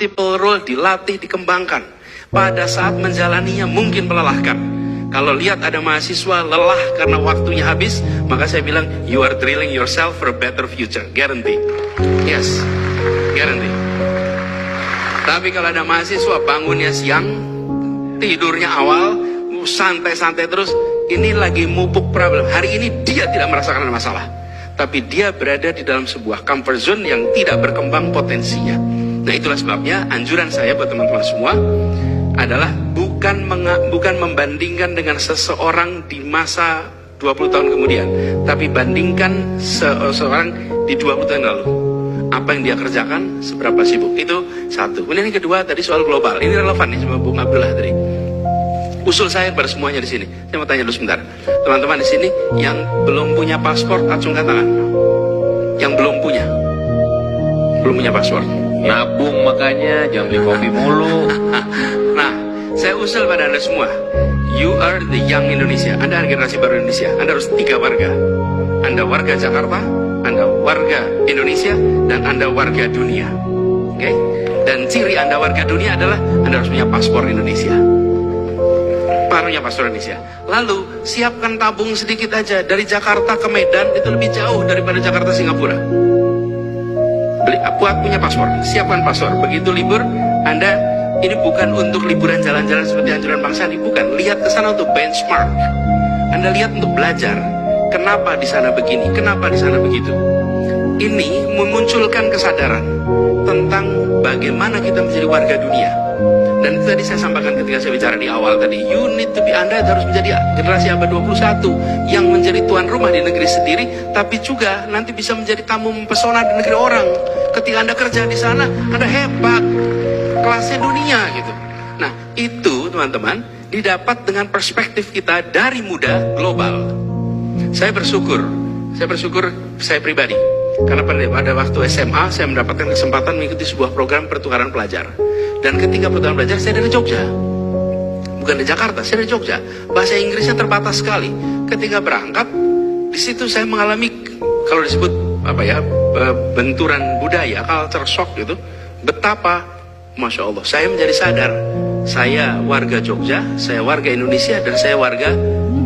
multiple role dilatih, dikembangkan. Pada saat menjalaninya mungkin melelahkan. Kalau lihat ada mahasiswa lelah karena waktunya habis, maka saya bilang, you are drilling yourself for a better future. Guarantee. Yes, guarantee. Tapi kalau ada mahasiswa bangunnya siang, tidurnya awal, santai-santai terus, ini lagi mupuk problem. Hari ini dia tidak merasakan masalah, tapi dia berada di dalam sebuah comfort zone yang tidak berkembang potensinya. Nah, itulah sebabnya anjuran saya buat teman-teman semua adalah bukan membandingkan dengan seseorang di masa 20 tahun kemudian, tapi bandingkan seseorang di 20 tahun lalu. Apa yang dia kerjakan, seberapa sibuk. Itu satu. Kemudian yang kedua tadi soal global. Ini relevan nih sama Bung Abdullah tadi. Usul saya pada semuanya di sini. Saya mau tanya dulu sebentar. Teman-teman di sini yang belum punya paspor, acungkan tangan. Yang belum punya paspor. Nabung makanya, jangan beli kopi mulu. Nah, saya usul pada Anda semua. You are the young Indonesia. Anda generasi baru Indonesia. Anda harus 3 warga. Anda warga Jakarta, Anda warga Indonesia, dan Anda warga dunia. Oke? Dan ciri Anda warga dunia adalah Anda harus punya paspor Indonesia. Paruhnya paspor Indonesia. Lalu siapkan tabung sedikit aja. Dari Jakarta ke Medan itu lebih jauh daripada Jakarta Singapura. Buat punya paspor, siapkan paspor. Begitu libur, Anda, ini bukan untuk liburan jalan-jalan seperti anjuran Bang Sandi, bukan. Lihat ke sana untuk benchmark. Anda lihat untuk belajar. Kenapa di sana begini? Kenapa di sana begitu? Ini memunculkan kesadaran tentang bagaimana kita menjadi warga dunia. Dan itu tadi saya sampaikan ketika saya bicara di awal tadi. You need to be, Anda harus menjadi generasi abad 21 yang menjadi tuan rumah di negeri sendiri, tapi juga nanti bisa menjadi tamu mempesona di negeri orang. Ketika Anda kerja di sana, Anda hebat, kelasnya dunia gitu. Nah, itu teman-teman didapat dengan perspektif kita dari muda global. Saya bersyukur saya pribadi, karena pada waktu SMA saya mendapatkan kesempatan mengikuti sebuah program pertukaran pelajar. Dan ketika pertukaran pelajar, saya dari Jogja, bukan di Jakarta, saya dari Jogja. Bahasa Inggrisnya terbatas sekali. Ketika berangkat, di situ saya mengalami, kalau disebut benturan budaya, culture shock gitu. Betapa, Masya Allah, saya menjadi sadar, saya warga Jogja, saya warga Indonesia, dan saya warga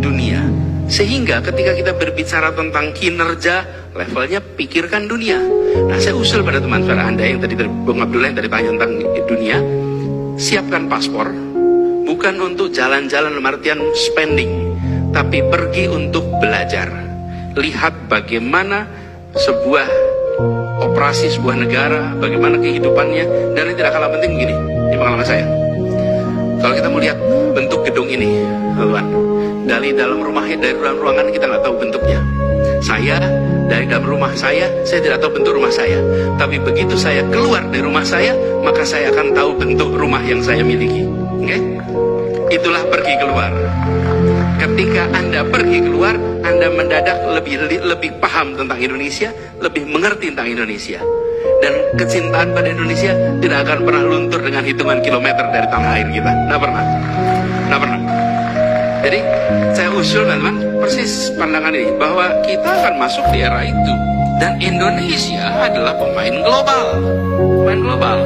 dunia. Sehingga ketika kita berbicara tentang kinerja, levelnya pikirkan dunia. Nah, saya usul pada teman-teman Anda yang tadi Bung Abdullah yang tadi tanya tentang dunia, siapkan paspor, bukan untuk jalan-jalan dalam artian spending, tapi pergi untuk belajar. Lihat bagaimana sebuah operasi sebuah negara, bagaimana kehidupannya, dan yang tidak kalah penting begini, ini pengalaman saya. Kalau kita mau lihat bentuk gedung ini, teman, dari dalam rumahnya, dari dalam ruangan kita nggak tahu bentuknya. Saya dari dalam rumah saya tidak tahu bentuk rumah saya. Tapi begitu saya keluar dari rumah saya, maka saya akan tahu bentuk rumah yang saya miliki. Oke? Itulah pergi keluar. Ketika Anda pergi keluar, Anda mendadak lebih paham tentang Indonesia, lebih mengerti tentang Indonesia. Dan kecintaan pada Indonesia tidak akan pernah luntur dengan hitungan kilometer dari tanah air kita. Nggak pernah. Jadi saya usul teman-teman persis pandangan ini, bahwa kita akan masuk di era itu, dan Indonesia adalah pemain global.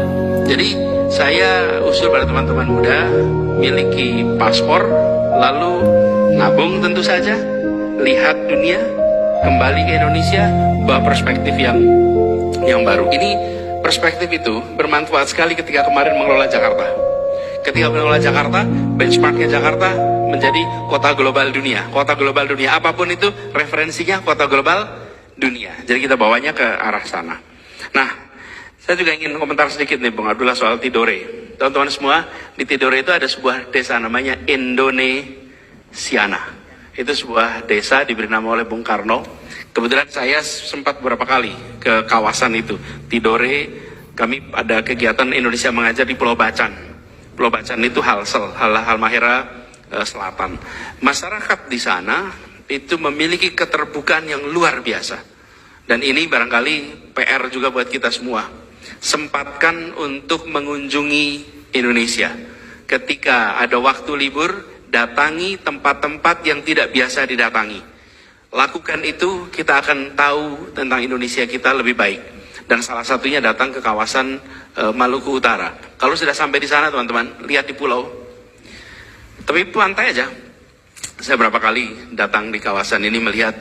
Jadi saya usul pada teman-teman muda, miliki paspor, lalu nabung tentu saja, lihat dunia, kembali ke Indonesia, bawa perspektif yang baru. Ini perspektif itu bermanfaat sekali ketika kemarin mengelola Jakarta. Ketika mengelola Jakarta, benchmarknya Jakarta menjadi kota global dunia. Kota global dunia, apapun itu referensinya kota global dunia. Jadi kita bawanya ke arah sana. Nah, saya juga ingin komentar sedikit nih Bung Abdullah soal Tidore. Teman-teman semua, di Tidore itu ada sebuah desa namanya Indonesiana. Itu sebuah desa diberi nama oleh Bung Karno. Kebetulan saya sempat beberapa kali ke kawasan itu. Tidore, kami ada kegiatan Indonesia Mengajar di Pulau Bacan. Pulau Bacan itu Halmahera Selatan. Masyarakat di sana itu memiliki keterbukaan yang luar biasa. Dan ini barangkali PR juga buat kita semua. Sempatkan untuk mengunjungi Indonesia. Ketika ada waktu libur, datangi tempat-tempat yang tidak biasa didatangi. Lakukan itu, kita akan tahu tentang Indonesia kita lebih baik. Dan salah satunya datang ke kawasan Maluku Utara. Kalau sudah sampai di sana teman-teman, lihat di pulau. Tapi pantai aja. Saya berapa kali datang di kawasan ini melihat,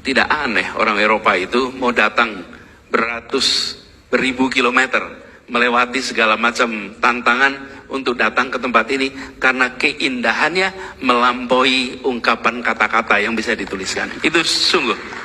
tidak aneh orang Eropa itu mau datang beribu kilometer, melewati segala macam tantangan untuk datang ke tempat ini, karena keindahannya melampaui ungkapan kata-kata yang bisa dituliskan. Itu sungguh